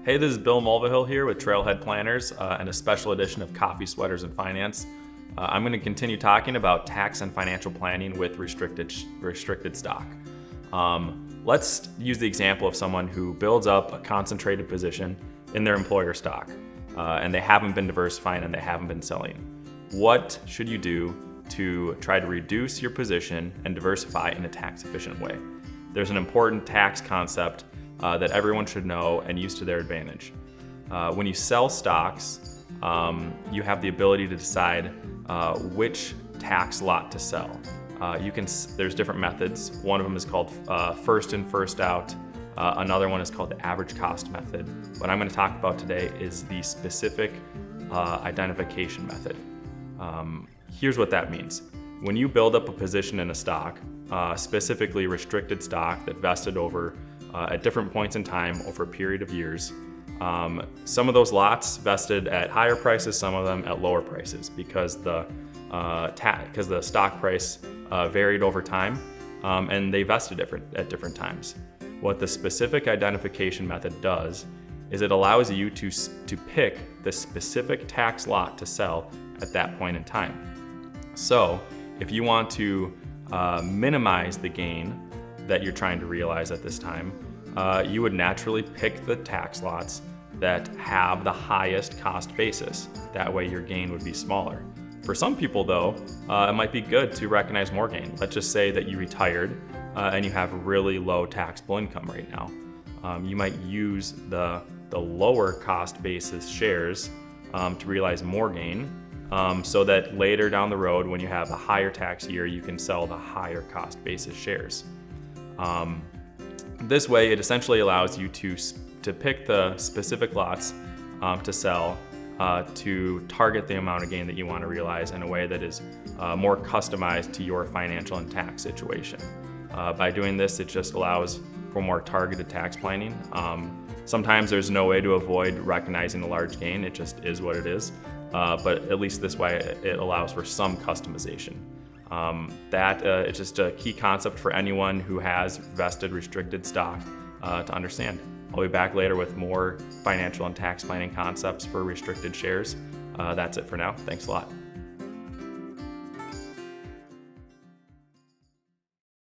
Hey, this is Bill Mulvahill here with Trailhead Planners and a special edition of Coffee Sweaters and Finance. I'm going to continue talking about tax and financial planning with restricted stock. Let's use the example of someone who builds up a concentrated position in their employer stock and they haven't been diversifying and they haven't been selling. What should you do to try to reduce your position and diversify in a tax efficient way? There's an important tax concept that everyone should know and use to their advantage. When you sell stocks, you have the ability to decide which tax lot to sell. There's different methods. One of them is called first in, first out. Another one is called the average cost method. What I'm going to talk about today is the specific identification method. Here's what that means. When you build up a position in a stock, specifically restricted stock that vested over at different points in time over a period of years, some of those lots vested at higher prices, some of them at lower prices because the stock price varied over time and they vested at different times. What the specific identification method does is it allows you to pick the specific tax lot to sell at that point in time. So if you want to minimize the gain that you're trying to realize at this time, you would naturally pick the tax lots that have the highest cost basis. That way your gain would be smaller. For some people though, it might be good to recognize more gain. Let's just say that you retired and you have really low taxable income right now. You might use the lower cost basis shares to realize more gain so that later down the road when you have a higher tax year, you can sell the higher cost basis shares. This way, it essentially allows you to pick the specific lots to sell to target the amount of gain that you want to realize in a way that is more customized to your financial and tax situation. By doing this, it just allows for more targeted tax planning. Sometimes there's no way to avoid recognizing a large gain. It just is what it is. But at least this way, it allows for some customization. It's just a key concept for anyone who has vested restricted stock to understand. I'll be back later with more financial and tax planning concepts for restricted shares. That's it for now. Thanks a lot.